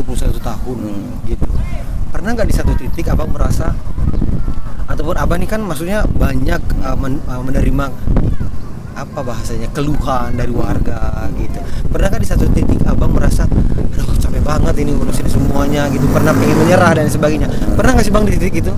21 tahun gitu. Pernah nggak di satu titik abang merasa, ataupun abang ini kan maksudnya banyak menerima apa bahasanya, keluhan dari warga gitu. Pernah nggak di satu titik abang merasa, aduh capek banget ini ngurusin semuanya gitu, pernah pengen menyerah dan sebagainya? Pernah nggak sih bang di titik itu?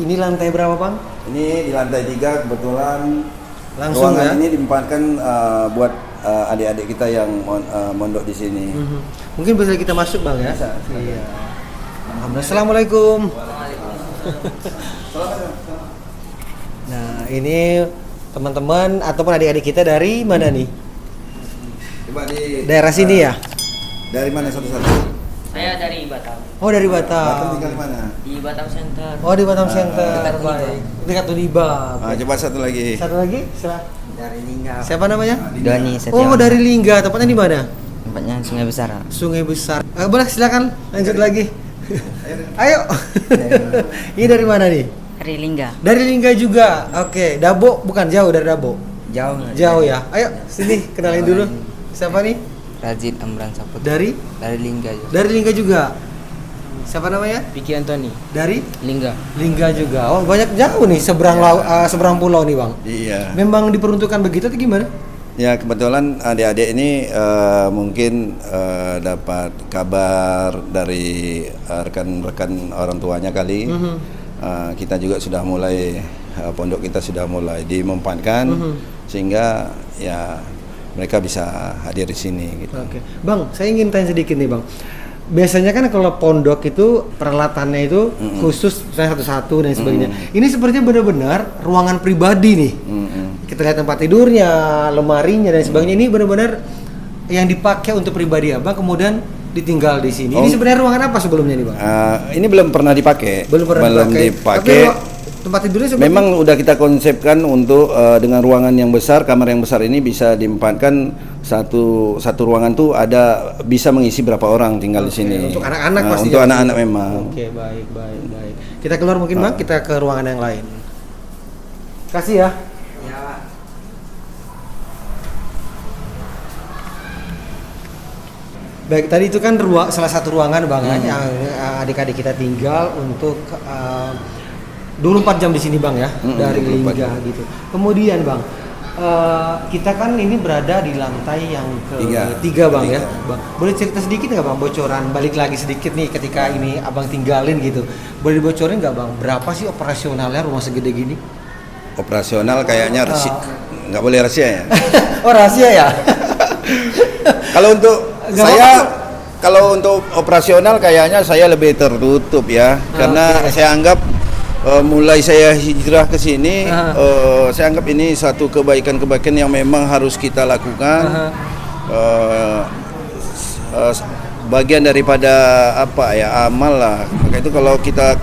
Ini lantai berapa bang? Ini di lantai 3 kebetulan Langsung ruangan ya? ini ditempatkan buat adik-adik kita yang mondok di sini. Mungkin bisa kita masuk bang ya? Bisa. Iya. Alhamdulillah. Assalamualaikum. Nah ini teman-teman ataupun adik-adik kita dari mana nih? Coba di Daerah sini ya? Dari mana satu-satu? Saya dari Batam. Oh dari Batam Batam. tinggal di mana? Di Batam Center. Oh di Batam Center. Dekat Uniba. Baik. Dekat Uniba. Coba satu lagi. Satu lagi? Siapa? Dari Lingga. Siapa namanya? Doni Oh dari Lingga. Tempatnya di mana? Tempatnya Sungai Besar. Sungai Besar. Boleh silakan lanjut lagi. Ayo. Ini dari mana nih? Dari Lingga. Dari Lingga juga. Oke, Dabo bukan jauh dari Dabo. Jauh. Jauh ya. Ayo sini kenalin dulu. Siapa nih? Rajin Amran Saputra. Dari Lingga juga. dari Lingga juga. Siapa namanya? Vicky Anthony. Dari Lingga. Lingga juga. Oh, banyak jauh nih seberang seberang pulau nih, Bang. Iya. Memang diperuntukkan begitu atau gimana? Ya kebetulan adik-adik ini mungkin dapat kabar dari rekan-rekan orang tuanya kali. Kita juga sudah mulai pondok kita sudah mulai dimempatkan sehingga ya mereka bisa hadir di sini gitu. Oke. Bang, saya ingin tanya sedikit nih, Bang. Biasanya kan kalau pondok itu peralatannya itu khusus misalnya satu-satu dan sebagainya. Ini sepertinya benar-benar ruangan pribadi nih. Kita lihat tempat tidurnya, lemarinya dan sebagainya. Ini benar-benar yang dipakai untuk pribadi Abang kemudian ditinggal di sini. Ini sebenarnya ruangan apa sebelumnya nih, Bang? Ini belum pernah dipakai. Belum pernah dipakai. Tapi tempat tidurnya seperti memang udah kita konsepkan untuk dengan ruangan yang besar, kamar yang besar ini bisa diempatkan satu ruangan tuh ada bisa mengisi berapa orang tinggal di sini. Untuk anak-anak pasti. Untuk anak-anak memang. Oke, baik. Kita keluar mungkin Bang, kita ke ruangan yang lain. Kasih ya. Ya. Baik, tadi itu kan salah satu ruangan Bang yang adik-adik kita tinggal untuk 24 jam di sini Bang ya, dari Lingga gitu. Kemudian Bang, kita kan ini berada di lantai yang ketiga Bang ya. Bang, boleh cerita sedikit nggak Bang, bocoran balik lagi sedikit nih ketika ini Abang tinggalin gitu. Boleh dibocorin nggak Bang, berapa sih operasionalnya rumah segede gini? Operasional kayaknya nggak boleh rahasia ya. Oh rahasia ya? Kalau untuk kalau untuk operasional kayaknya saya lebih tertutup ya, karena saya anggap mulai saya hijrah ke sini, saya anggap ini satu kebaikan-kebaikan yang memang harus kita lakukan. Bagian daripada apa ya, amal lah. Maka itu kalau kita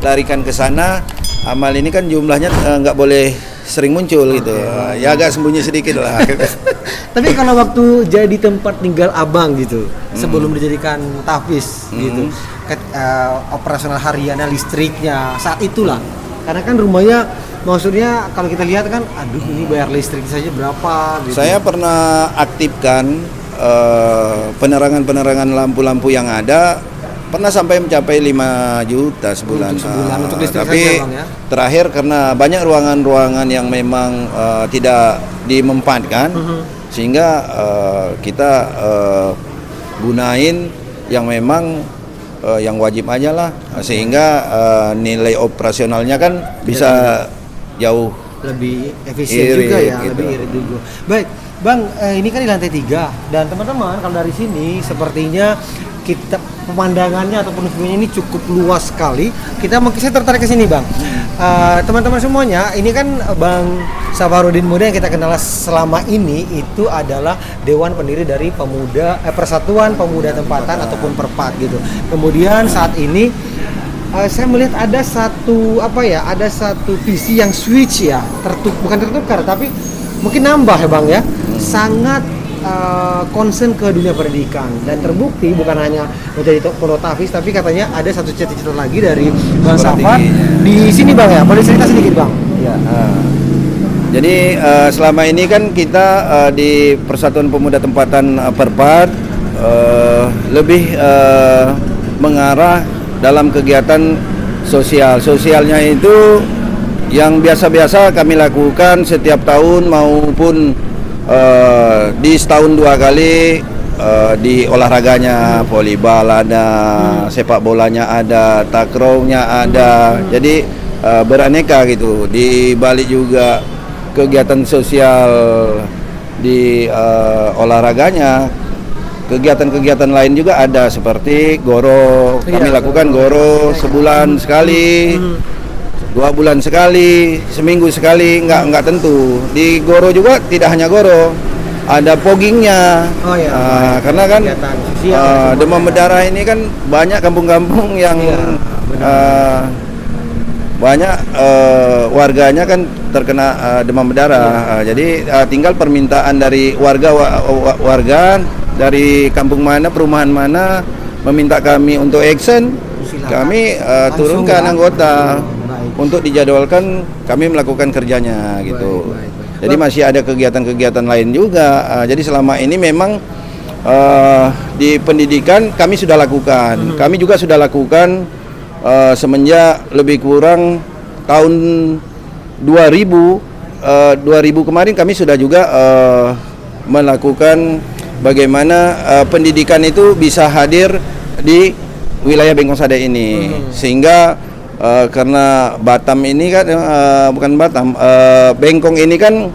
larikan ke sana, amal ini kan jumlahnya nggak boleh sering muncul gitu. Ya agak sembunyi sedikit lah. Tapi kalau waktu jadi tempat tinggal Abang gitu, sebelum dijadikan tahfiz gitu, operasional hariannya, listriknya saat itulah, karena kan rumahnya maksudnya kalau kita lihat kan, aduh ini bayar listrik saja berapa gitu. Saya pernah aktifkan penerangan lampu-lampu yang ada, pernah sampai mencapai 5 juta sebulan. Untuk listrik tapi saja Bang ya. Terakhir karena banyak ruangan-ruangan yang memang tidak dimempatkan, sehingga kita gunain yang memang yang wajib aja lah, sehingga nilai operasionalnya kan bisa jauh lebih efisien juga ya, gitu. lebih irit juga. Baik, Bang, ini kan di lantai 3 dan teman-teman kalau dari sini sepertinya kita pemandangannya ataupun view-nya ini cukup luas sekali. Saya tertarik ke sini, Bang. Teman-teman semuanya, ini kan Bang Safarudin Muda yang kita kenal selama ini itu adalah Dewan Pendiri dari Persatuan Pemuda Tempatan ataupun Perpat gitu. Kemudian saat ini saya melihat ada satu visi yang switch ya, bukan tertukar tapi mungkin nambah ya, Bang ya. Sangat concern ke dunia pendidikan dan terbukti bukan hanya menjadi Ponotafis tapi katanya ada satu cita-cita lagi dari Bang Safar di sini, Bang ya. Boleh cerita sedikit, Bang? Ya. Jadi selama ini kan kita di Persatuan Pemuda Tempatan Perpat lebih mengarah dalam kegiatan sosialnya itu yang biasa-biasa kami lakukan setiap tahun maupun di setahun 2 kali di olahraganya, volleyball ada, sepak bolanya ada, takrownya ada. Jadi beraneka gitu. Di balik juga kegiatan sosial di olahraganya, kegiatan-kegiatan lain juga ada seperti goro. Kami lakukan goro sebulan sekali. 2 bulan sekali, seminggu sekali, nggak tentu. Di goro juga tidak hanya goro, ada poggingnya. Karena kan demam berdarah ini kan banyak kampung-kampung yang banyak warganya kan terkena demam berdarah. Jadi tinggal permintaan dari warga dari kampung mana, perumahan mana meminta kami untuk action. Kami turunkan anggota untuk dijadwalkan kami melakukan kerjanya gitu. Jadi masih ada kegiatan-kegiatan lain juga. Jadi selama ini memang di pendidikan kami sudah lakukan. Kami juga sudah lakukan semenjak lebih kurang tahun 2000 kemarin kami sudah juga melakukan bagaimana pendidikan itu bisa hadir di wilayah Bengkong Sadai ini, sehingga karena Batam ini kan bukan Batam, Bengkong ini kan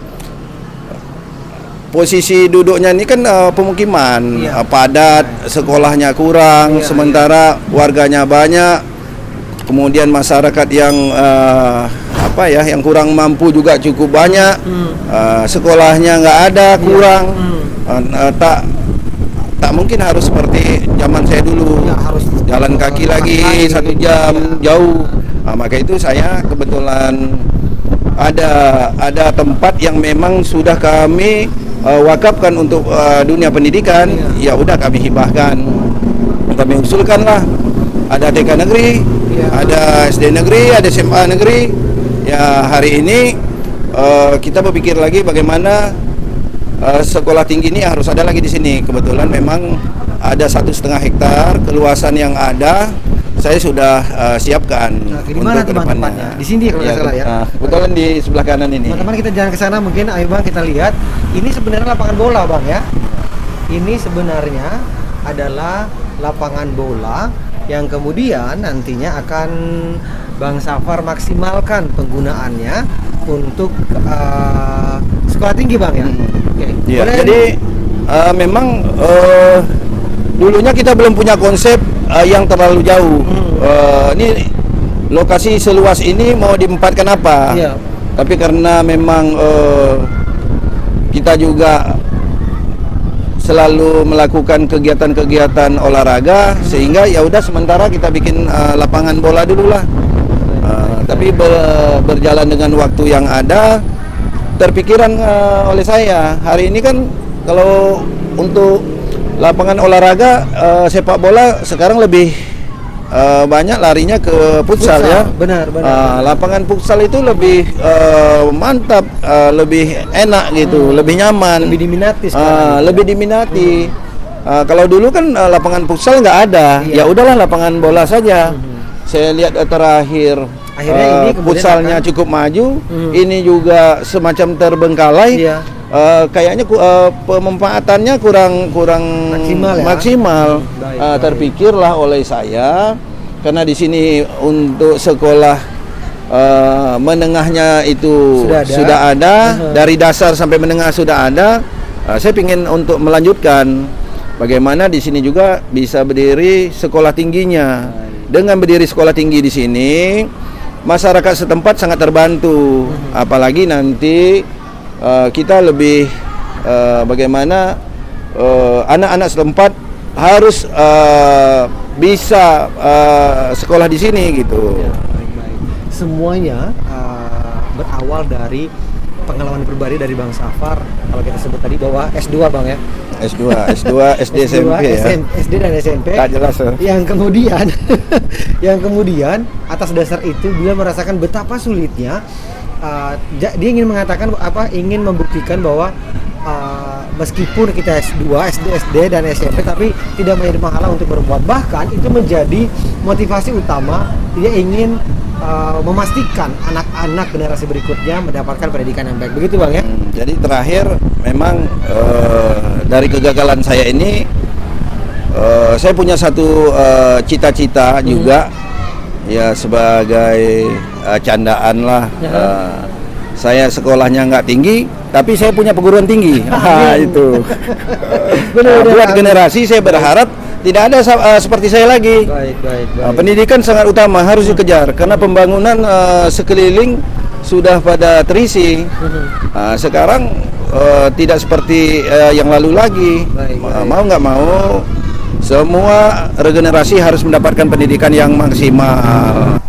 posisi duduknya ini kan pemukiman, padat, sekolahnya kurang, sementara warganya banyak, kemudian masyarakat yang yang kurang mampu juga cukup banyak, sekolahnya nggak ada, kurang, tak mungkin harus seperti zaman saya dulu, harus jalan kaki lagi 1 jam jauh. Maka itu saya kebetulan ada tempat yang memang sudah kami wakafkan untuk dunia pendidikan. Ya udah kami hibahkan, kami usulkanlah. Ada TK negeri, ada SD negeri, ada SMA negeri. Ya hari ini kita berpikir lagi bagaimana sekolah tinggi ini harus ada lagi di sini. Kebetulan memang ada 1,5 hektar keluasan yang ada, saya sudah siapkan di untuk mana kedepannya. Di sini kalau nggak salah ya. Kebetulan di sebelah kanan ini. Teman-teman kita jalan ke sana mungkin, ayo Bang kita lihat. Ini sebenarnya lapangan bola, Bang ya. Ini sebenarnya adalah lapangan bola yang kemudian nantinya akan Bang Safar maksimalkan penggunaannya untuk sekolah tinggi, Bang ya. Ya, jadi memang dulunya kita belum punya konsep yang terlalu jauh. Ini lokasi seluas ini mau ditempatkan apa? Tapi karena memang kita juga selalu melakukan kegiatan-kegiatan olahraga, sehingga ya udah sementara kita bikin lapangan bola dulu lah. Tapi berjalan dengan waktu yang ada, terpikiran oleh saya hari ini kan kalau untuk lapangan olahraga sepak bola sekarang lebih banyak larinya ke futsal ya. Benar. Lapangan futsal itu lebih mantap, lebih enak gitu, lebih nyaman, lebih diminati sekarang. Lebih diminati. Kalau dulu kan lapangan futsal nggak ada, ya udahlah lapangan bola saja. Saya lihat terakhir akhirnya ini futsalnya cukup maju, ini juga semacam terbengkalai. Kayaknya pemanfaatannya kurang maksimal. Terpikirlah oleh saya, karena di sini untuk sekolah menengahnya itu sudah ada. Dari dasar sampai menengah sudah ada. Saya ingin untuk melanjutkan. bagaimana di sini juga bisa berdiri sekolah tingginya. Dengan berdiri sekolah tinggi di sini, masyarakat setempat sangat terbantu. Apalagi nanti kita lebih bagaimana anak-anak setempat harus bisa sekolah di sini gitu. Ya, baik. Semuanya berawal dari pengalaman pribadi dari Bang Safar. Kalau kita sebut tadi bahwa S2 Bang ya. S2, SD, SMP ya. SD dan SMP. Tak jelas. Yang kemudian atas dasar itu dia merasakan betapa sulitnya. Dia ingin mengatakan ingin membuktikan bahwa meskipun kita S2, SD dan SMP tapi tidak menjadi penghalang untuk berbuat. Bahkan itu menjadi motivasi utama dia ingin memastikan anak-anak generasi berikutnya mendapatkan pendidikan yang baik. Begitu Bang ya? Jadi terakhir memang dari kegagalan saya ini saya punya satu cita-cita juga ya sebagai candaan lah. Saya sekolahnya nggak tinggi, tapi saya punya perguruan tinggi. Itu. Buat generasi saya berharap tidak ada seperti saya lagi. Baik. Pendidikan sangat utama, harus dikejar karena pembangunan sekeliling sudah pada terisi. Sekarang tidak seperti yang lalu lagi. Mau nggak mau, semua regenerasi harus mendapatkan pendidikan yang maksimal.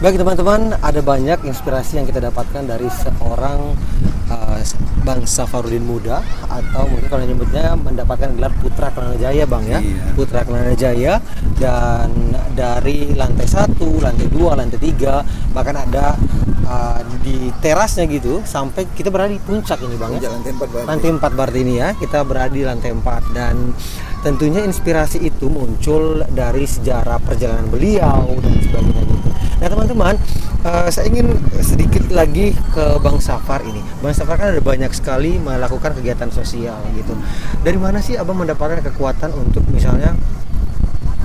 Baik teman-teman, ada banyak inspirasi yang kita dapatkan dari seorang Bang Safarudin muda, atau mungkin kalau nyebutnya mendapatkan gelar Putra Kelana Jaya Bang ya. Iya. Putra Kelana Jaya, dan dari lantai 1, lantai 2, lantai 3, bahkan ada di terasnya gitu, sampai kita berada di puncak ini Bang ya. Lantai 4 berarti ini ya, kita berada di lantai 4, dan tentunya inspirasi itu muncul dari sejarah perjalanan beliau dan sebagainya gitu. Nah teman-teman, saya ingin sedikit lagi ke Bang Safar ini. Bang Safar kan ada banyak sekali melakukan kegiatan sosial gitu. Dari mana sih Abang mendapatkan kekuatan untuk misalnya,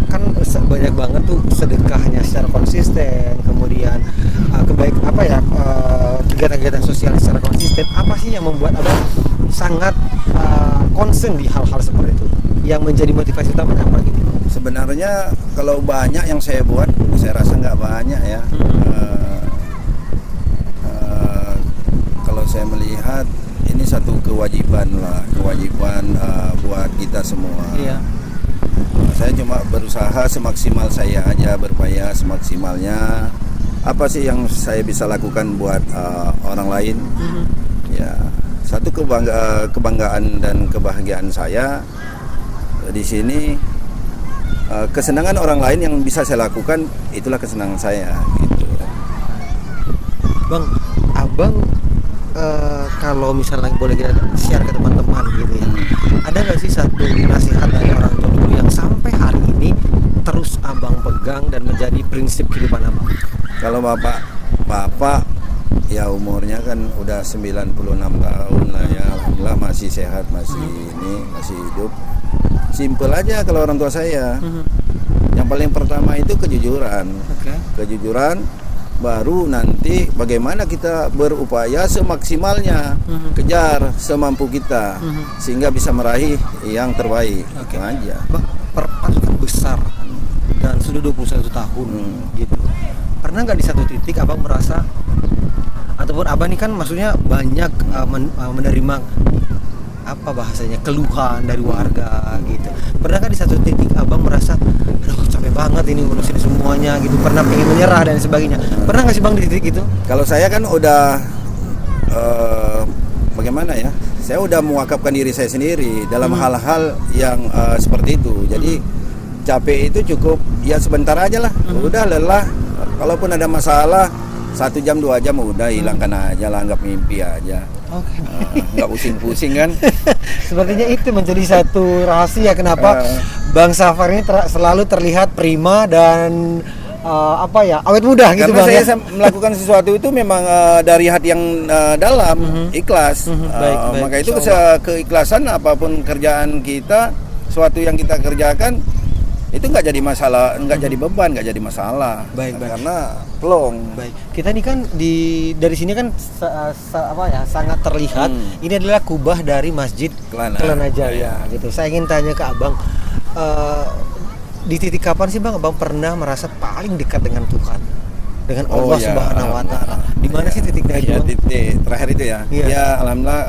kan banyak banget tuh sedekahnya secara konsisten, kemudian kegiatan-kegiatan sosial secara konsisten. Apa sih yang membuat Abang sangat concern di hal-hal seperti itu? Yang menjadi motivasi utamanya apa gitu? Sebenarnya kalau banyak yang saya buat, saya rasa nggak banyak ya. Kalau saya melihat ini satu kewajiban buat kita semua. Iya. Saya cuma berusaha semaksimal saya aja, berupaya semaksimalnya. Apa sih yang saya bisa lakukan buat orang lain? Ya, satu kebanggaan dan kebahagiaan saya di sini. Kesenangan orang lain yang bisa saya lakukan, itulah kesenangan saya gitu. Bang, Abang kalau misalnya boleh kita share ke teman-teman gitu ya, ada nggak sih satu nasihat dari orang tua dulu yang sampai hari ini terus Abang pegang dan menjadi prinsip kehidupan Abang? Kalau bapak ya umurnya kan udah 96 tahun lah ya, alhamdulillah masih sehat, masih hidup. Simpel aja kalau orang tua saya. Yang paling pertama itu kejujuran. Kejujuran, baru nanti bagaimana kita berupaya semaksimalnya, kejar semampu kita, sehingga bisa meraih yang terbaik. Itu aja. Bang, pasukan besar dan sudah 21 tahun gitu. Pernah nggak di satu titik Abang merasa, ataupun Abang ini kan maksudnya banyak menerima apa bahasanya, keluhan dari warga gitu. Pernah kan di satu titik Abang merasa, aduh capek banget ini ngurusin semuanya gitu, pernah pengen menyerah dan sebagainya? Pernah nggak sih Bang di titik itu? Kalau saya kan udah bagaimana ya, saya udah mewakafkan diri saya sendiri dalam hal-hal yang seperti itu. Jadi capek itu cukup ya sebentar aja lah, udah lelah. Kalaupun ada masalah 1 jam 2 jam udah hilangkan aja lah, anggap mimpi aja. Nggak pusing-pusing kan. Sepertinya itu menjadi satu rahasia kenapa Bang Safar ini selalu terlihat prima dan awet muda gitu Bang. Karena saya melakukan sesuatu itu memang dari hati yang dalam, ikhlas. Baik, maka itu keikhlasan apapun kerjaan kita, sesuatu yang kita kerjakan itu nggak jadi masalah, nggak jadi beban, nggak jadi masalah. Baik. Karena plong. Baik, kita ini kan dari sini kan sangat terlihat ini adalah kubah dari Masjid Kelana Jaya gitu. Saya ingin tanya ke Abang, di titik kapan sih Bang Abang pernah merasa paling dekat dengan Tuhan, dengan Allah Subhanahu Wa Taala? Di mana sih titiknya itu? Ya, titik terakhir itu ya. Iya. Ya, alhamdulillah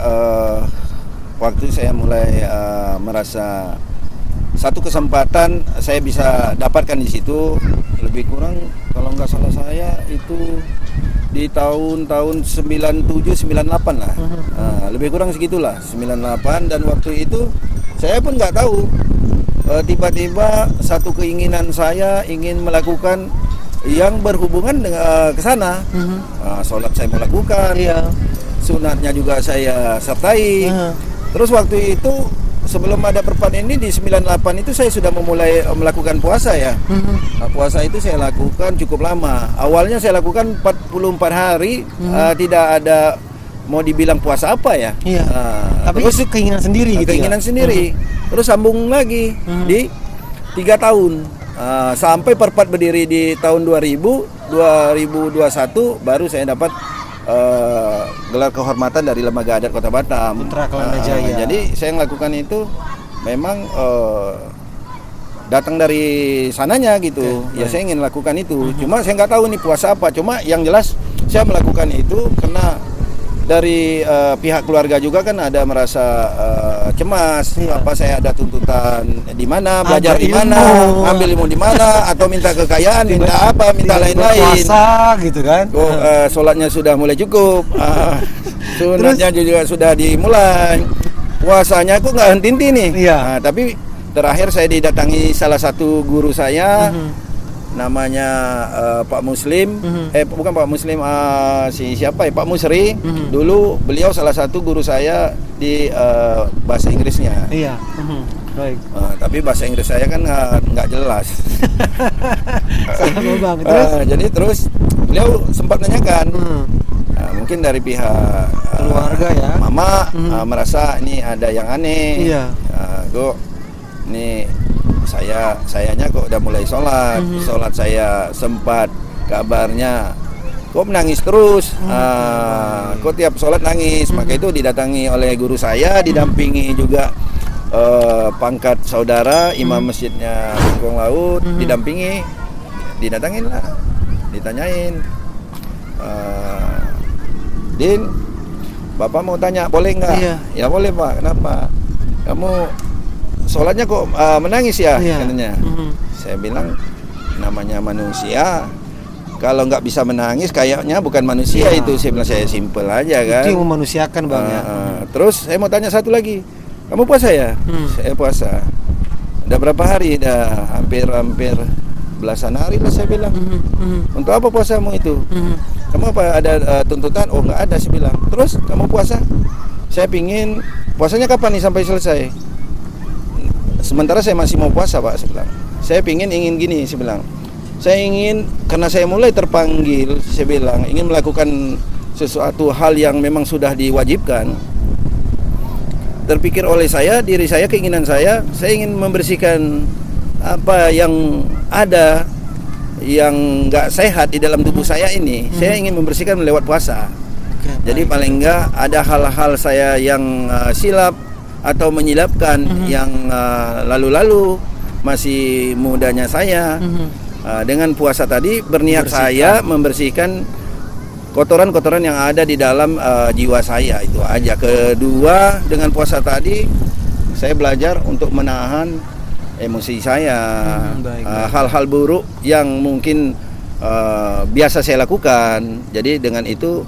waktu saya mulai merasa satu kesempatan saya bisa dapatkan di situ, lebih kurang kalau nggak salah saya itu di tahun 97 98 lah. Lebih kurang segitulah, 98, dan waktu itu saya pun nggak tahu, tiba-tiba satu keinginan saya ingin melakukan yang berhubungan dengan ke sana. Sholat saya melakukan, sunatnya juga saya sertai. Terus waktu itu sebelum ada perpad ini di 98 itu saya sudah memulai melakukan puasa ya. Puasa itu saya lakukan cukup lama. Awalnya saya lakukan 44 hari, tidak ada mau dibilang puasa apa ya. Tapi terus itu keinginan sendiri gitu. Keinginan sendiri. Terus sambung lagi di 3 tahun. Sampai perpad berdiri di tahun 2021 baru saya dapat gelar kehormatan dari Lembaga Adat Kota Batam, Putra Kelana Jaya. Jadi saya melakukan itu memang datang dari sananya gitu. Ya saya ingin lakukan itu. Cuma saya nggak tahu nih puasa apa. Cuma yang jelas saya melakukan itu karena dari pihak keluarga juga kan ada merasa cemas. Apa saya ada tuntutan di mana, belajar di mana, ambil ilmu di mana, atau minta kekayaan, minta apa, minta lain-lain. Puasa gitu kan. Sholatnya sudah mulai cukup, sunatnya juga sudah dimulai, puasanya kok nggak henti-henti nih. Tapi terakhir saya didatangi salah satu guru saya, namanya Pak Muslim, bukan Pak Muslim, siapa ya, Pak Musri. Dulu beliau salah satu guru saya di bahasa Inggrisnya. Baik. Tapi bahasa Inggris saya kan nggak jelas. Sama Bang. Jadi terus beliau sempat nanyakan, mungkin dari pihak keluarga ya, mama merasa ini ada yang aneh. Kok ini sayanya kok udah mulai sholat, sholat saya sempat kabarnya kok menangis terus, kok tiap sholat nangis. Maka itu didatangi oleh guru saya, didampingi juga pangkat saudara imam masjidnya Lengkong Laut, didatangin lah, ditanyain, Din, Bapak mau tanya boleh nggak? Ya boleh Pak. Kenapa? Kamu sholatnya kok menangis ya? Katanya. Saya bilang namanya manusia, kalau nggak bisa menangis kayaknya bukan manusia itu. Saya bilang, saya simpel aja kan. Itu yang memanusiakan Bang ya. Terus saya mau tanya satu lagi, kamu puasa ya? Saya puasa. Udah berapa hari? Udah hampir belasan hari lah saya bilang. Untuk apa puasamu itu? Kamu apa ada tuntutan? Oh nggak ada, saya bilang. Terus kamu puasa? Saya pingin puasanya kapan nih sampai selesai? Sementara saya masih mau puasa Pak, saya bilang. Saya ingin gini, saya bilang. Saya ingin, karena saya mulai terpanggil, saya bilang, ingin melakukan sesuatu hal yang memang sudah diwajibkan. Terpikir oleh saya, diri saya, keinginan saya ingin membersihkan apa yang ada yang nggak sehat di dalam tubuh saya ini. Saya ingin membersihkan lewat puasa. Jadi paling nggak ada hal-hal saya yang silap atau menyilapkan yang lalu-lalu masih mudanya saya. Dengan puasa tadi berniat saya membersihkan kotoran-kotoran yang ada di dalam jiwa saya, itu aja. Kedua, dengan puasa tadi saya belajar untuk menahan emosi saya, hal-hal buruk yang mungkin biasa saya lakukan. Jadi dengan itu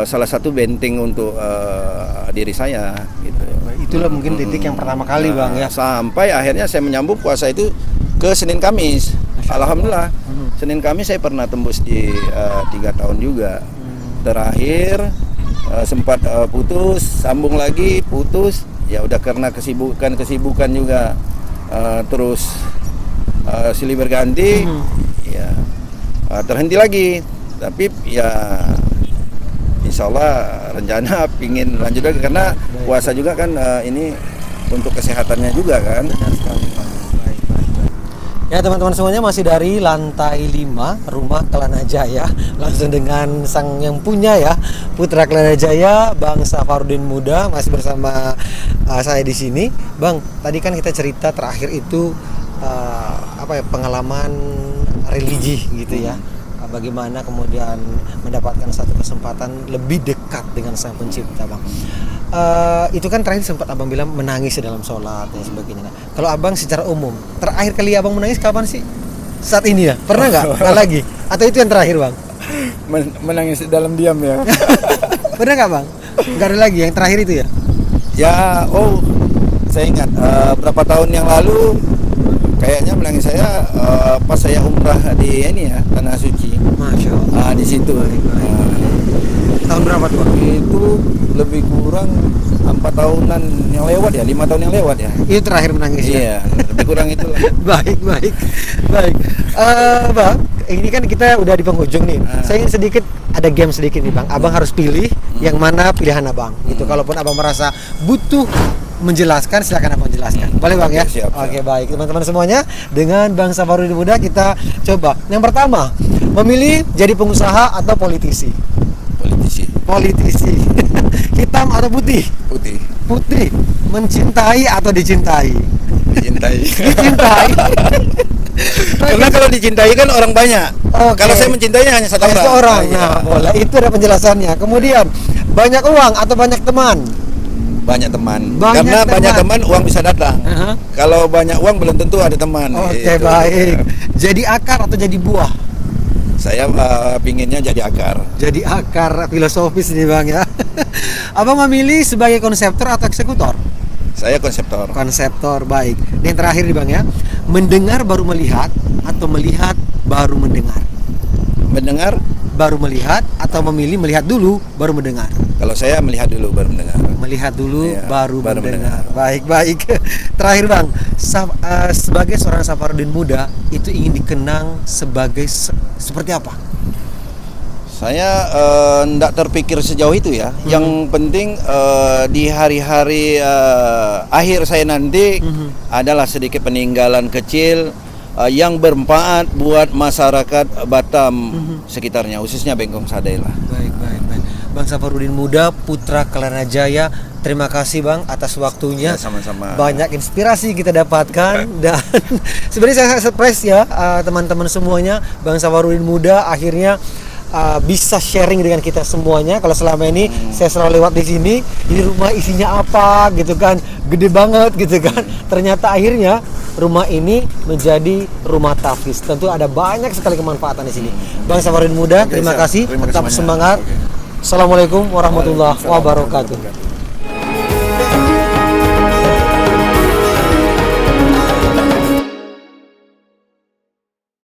salah satu benteng untuk diri saya gitu. Itulah mungkin titik yang pertama kali Bang ya. Sampai akhirnya saya menyambung puasa itu ke Senin Kamis. Alhamdulillah. Senin Kamis saya pernah tembus di 3 tahun juga. Terakhir sempat putus, sambung lagi, putus. Ya udah karena kesibukan juga, terus silih berganti, ya terhenti lagi. Tapi ya insya Allah rencana pingin lanjut lagi karena puasa juga kan ini untuk kesehatannya juga kan. Ya teman-teman semuanya, masih dari lantai 5 rumah Kelana Jaya, langsung dengan sang yang punya ya, Putra Kelana Jaya, Bang Safarudin Muda, masih bersama saya di sini. Bang, tadi kan kita cerita terakhir itu pengalaman religi gitu ya. Bagaimana kemudian mendapatkan satu kesempatan lebih dekat dengan Sang Pencipta, Bang. Itu kan terakhir sempat Abang bilang menangis dalam sholat dan sebagainya. Nah, kalau Abang secara umum, terakhir kali Abang menangis kapan sih? Saat ini ya? Pernah nggak? Nggak lagi? Atau itu yang terakhir, Bang? Menangis dalam diam ya. Pernah nggak, Bang? Nggak ada lagi, yang terakhir itu ya? Ya, saya ingat berapa tahun yang lalu kayaknya menangis saya pas saya umrah di ini ya, Tanah Suci. Masya Allah. Di situ. Tahun berapa tuh, Bang? Itu lebih kurang 4 tahunan yang lewat ya, 5 tahun yang lewat ya. Itu terakhir menangis ya? Iya, lebih kurang itu lah. Baik. Bang, ini kan kita udah di penghujung nih. Saya ingin sedikit ada game sedikit nih, Bang. Abang harus pilih yang mana pilihan Abang. Gitu. Kalaupun Abang merasa butuh menjelaskan, silakan Abang jelaskan. Boleh, Bang ya? Siap. Oke, baik. Teman-teman semuanya, dengan Bang Safarudin Muda kita coba. Yang pertama, memilih jadi pengusaha atau politisi? Politisi. Hitam atau putih? Putih. Mencintai atau dicintai? Dicintai. Dicintai. Karena kalau dicintai kan orang banyak. Oke. Kalau saya mencintai hanya satu Hanya orang. satu orang. Iya. Nah, boleh. Itu ada penjelasannya. Kemudian, banyak uang atau banyak teman? Banyak teman. Banyak Karena teman. banyak teman uang bisa datang. Aha. Kalau banyak uang belum tentu ada teman. Oke, Gitu. baik. Jadi akar atau jadi buah? Saya pinginnya jadi akar. Jadi akar, filosofis nih, Bang ya. Abang memilih sebagai konseptor atau eksekutor? Saya konseptor. Konseptor, baik. Dan yang terakhir nih, Bang ya. Mendengar baru melihat atau melihat baru mendengar? Mendengar, Baru melihat atau memilih melihat dulu baru mendengar? kalau saya melihat dulu baru mendengar. Melihat dulu Iya, baru baru mendengar. Baik. Terakhir, Bang, sebagai seorang Safarudin Muda itu ingin dikenang sebagai seperti apa? Saya tidak terpikir sejauh itu ya. Yang penting di hari-hari akhir saya nanti adalah sedikit peninggalan kecil yang bermanfaat buat masyarakat Batam sekitarnya, khususnya Bengkong Sadai lah. Baik. Bang Safarudin Muda, Putra Kelana Jaya, terima kasih, Bang, atas waktunya. Ya, sama-sama. Banyak inspirasi kita dapatkan dan sebenarnya saya surprise ya, teman-teman semuanya. Bang Safarudin Muda akhirnya bisa sharing dengan kita semuanya. Kalau selama ini saya selalu lewat di sini, ini rumah isinya apa gitu kan, gede banget gitu kan. Ternyata akhirnya rumah ini menjadi rumah tahfiz. Tentu ada banyak sekali kemanfaatan di sini. Bang Safarudin Muda, Oke, terima siap. kasih, Terima kasih tetap banyak. semangat. Oke. Assalamualaikum warahmatullahi wabarakatuh.